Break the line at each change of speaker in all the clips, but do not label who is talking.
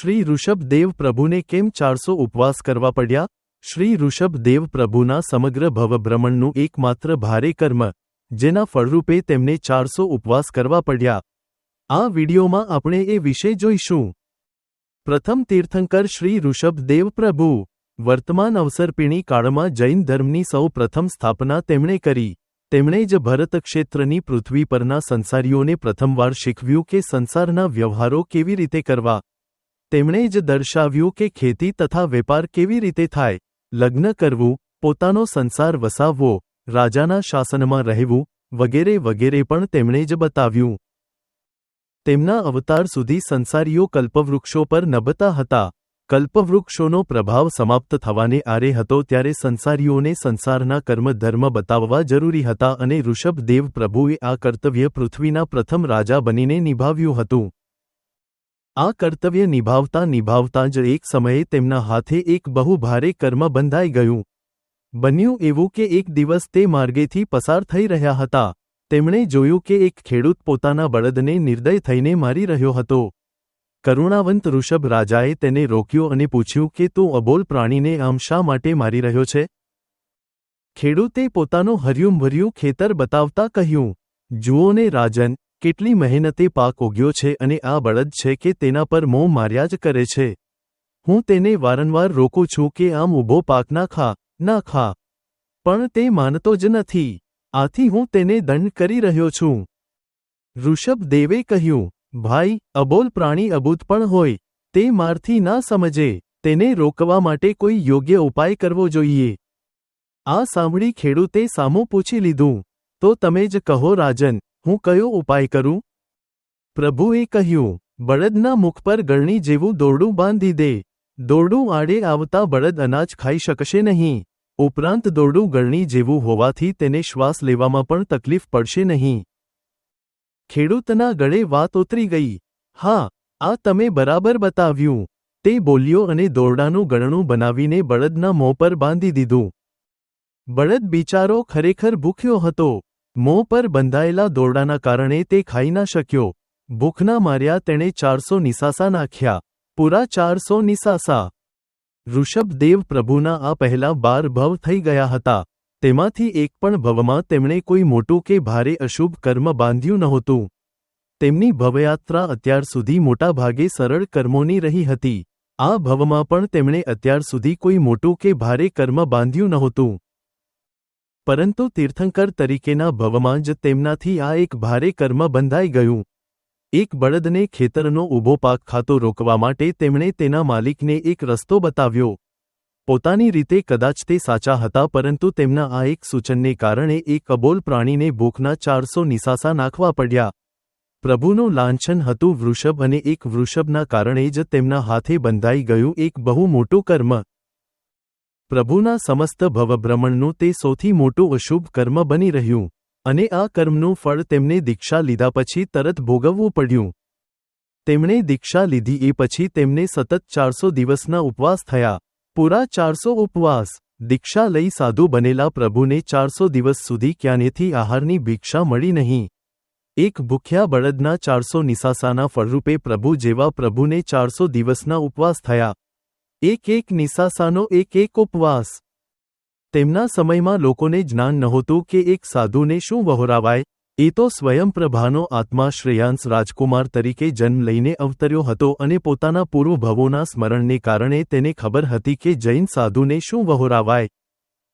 શ્રી ઋષભદેવ પ્રભુને કેમ 400 ઉપવાસ કરવા પડ્યા? શ્રી ઋષભદેવ પ્રભુના સમગ્ર ભવભ્રમણનું એકમાત્ર ભારે કર્મ, જેના ફળરૂપે તેમને 400 ઉપવાસ કરવા પડ્યા. આ વિડીયોમાં આપણે એ વિશે જોઈશું. પ્રથમ તીર્થંકર શ્રી ઋષભદેવ પ્રભુ. વર્તમાન અવસરપીણી કાળમાં જૈન ધર્મની સૌ પ્રથમ સ્થાપના તેમણે કરી. તેમણે જ ભરત ક્ષેત્રની પૃથ્વી પરના સંસારીઓને પ્રથમવાર શીખવ્યું કે સંસારના વ્યવહારો કેવી રીતે કરવા. તેમણે જ દર્શાવ્યું કે ખેતી તથા વેપાર કેવી રીતે થાય, લગ્ન કરવું, પોતાનો સંસાર વસાવવો, રાજાના શાસનમાં રહેવું, વગેરે વગેરે પણ તેમણે જ બતાવ્યું. તેમના અવતાર સુધી સંસારીઓ કલ્પવૃક્ષો પર નભતા હતા. કલ્પવૃક્ષોનો પ્રભાવ સમાપ્ત થવાને આરે હતો ત્યારે સંસારીઓને સંસારના કર્મ ધર્મ બતાવવા જરૂરી હતા અને ઋષભદેવ પ્રભુએ આ કર્તવ્ય પૃથ્વીના પ્રથમ રાજા બનીને નિભાવ્યું હતું. આ કર્તવ્ય નિભાવતા જ એક સમયે તેમના હાથે એક બહુ ભારે કર્મ બંધાઈ ગયું. બન્યું એવું કે એક દિવસ તે માર્ગેથી પસાર થઈ રહ્યા હતા. તેમણે જોયું કે એક ખેડૂત પોતાના બળદને નિર્દય થઈને મારી રહ્યો હતો. કરુણાવંત ઋષભ રાજાએ તેને રોક્યો અને પૂછ્યું કે તું અબોલ પ્રાણીને આમ શા માટે મારી રહ્યો છે? ખેડૂતે પોતાનું હર્યુંભર્યું ખેતર બતાવતા કહ્યું, જુઓ ને રાજન, કેટલી મહેનતે પાક ઉગ્યો છે અને આ બળદ છે કે તેના પર મોં માર્યા જ કરે છે. હું તેને વારંવાર રોકું છું કે આમ ઊભો પાક ના ખા, પણ તે માનતો જ નથી. આથી હું તેને દંડ કરી રહ્યો છું. ઋષભદેવે કહ્યું, ભાઈ, અબોલ પ્રાણી અબૂત પણ હોય, તે મારથી ના સમજે. તેને રોકવા માટે કોઈ યોગ્ય ઉપાય કરવો જોઈએ. આ સાંભળી ખેડૂતે સામું પૂછી લીધું, તો તમે જ કહો રાજન, હું કયો ઉપાય કરું? પ્રભુએ કહ્યું, બળદના મુખ પર ગળણી જેવું દોરડું બાંધી દે. દોરડું આડે આવતા બળદ અનાજ ખાઈ શકશે નહીં. ઉપરાંત દોરડું ગળણી જેવું હોવાથી તેને શ્વાસ લેવામાં પણ તકલીફ પડશે નહીં. ખેડૂતના ગળે વાત ઉતરી ગઈ. હા, આ તમે બરાબર બતાવ્યું, તે બોલ્યો અને દોરડાનું ગળણું બનાવીને બળદના મોં પર બાંધી દીધું. બળદ બિચારો ખરેખર ભૂખ્યો હતો. મોં પર બંધાયેલા દોરડાના કારણે તે ખાઈ ના શક્યો. ભૂખના માર્યા તેણે 400 નિસાસા નાખ્યા. પૂરા 400 નિસાસા. ઋષભદેવ પ્રભુના આ પહેલા 12 ભવ થઈ ગયા હતા. તેમાંથી એક પણ ભવમાં તેમણે કોઈ મોટું કે ભારે અશુભ કર્મ બાંધ્યું નહોતું. તેમની ભવયાત્રા અત્યાર સુધી મોટા ભાગે સરળ કર્મોની રહી હતી. આ ભવમાં પણ તેમણે અત્યાર સુધી કોઈ મોટું કે ભારે કર્મ બાંધ્યું નહોતું. પરંતુ તીર્થંકર તરીકેના ભવમાં જ તેમનાથી આ એક ભારે કર્મ બંધાઈ ગયું. એક બળદને ખેતરનો ઊભો પાક ખાતો રોકવા માટે તેમણે તેના માલિકને એક રસ્તો બતાવ્યો. પોતાની રીતે કદાચ તે સાચા હતા, પરંતુ તેમના આ એક સૂચનને કારણે એક અબોલ પ્રાણીને ભૂખના 400 નિસાસા નાખવા પડ્યા. પ્રભુનું લાંછન હતું વૃષભ અને એક વૃષભના કારણે જ તેમના હાથે બંધાઈ ગયું એક બહુ મોટું કર્મ. પ્રભુના સમસ્ત ભવભ્રમણનું તે સૌથી મોટું અશુભ કર્મ બની રહ્યું, અને આ કર્મનું ફળ તેમને દીક્ષા લીધા પછી તરત ભોગવવું પડ્યું. તેમણે દીક્ષા લીધી એ પછી તેમને સતત 400 દિવસના ઉપવાસ થયા. પૂરા 400 ઉપવાસ. દીક્ષા લઈ સાધુ બનેલા પ્રભુને 400 દિવસ સુધી ક્યાંયથી આહારની ભિક્ષા મળી નહીં. એક ભૂખ્યા બળદના 400 નિસાસાના ફળરૂપે પ્રભુ જેવા પ્રભુને 400 દિવસના ઉપવાસ થયા. એક નિસાસાનો એક ઉપવાસ. તેમના સમયમાં લોકોને જ્ઞાન નહોતું કે એક સાધુને શું વહોરાવાય. એ તો સ્વયંપ્રભાનો આત્મા શ્રેયાંશ રાજકુમાર તરીકે જન્મ લઈને અવતર્યો હતો અને પોતાના પૂર્વ ભવોના સ્મરણને કારણે તેને ખબર હતી કે જૈન સાધુને શું વહોરાવાય.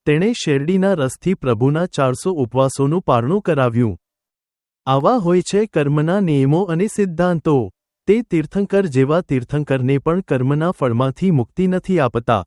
તેણે શેરડીના રસથી પ્રભુના 400 ઉપવાસોનું પારણું કરાવ્યું. આવા હોય છે કર્મના નિયમો અને સિદ્ધાંતો. તે તીર્થંકર જેવા તીર્થંકરને પણ કર્મના ફળમાંથી મુક્તિ નથી આપતા.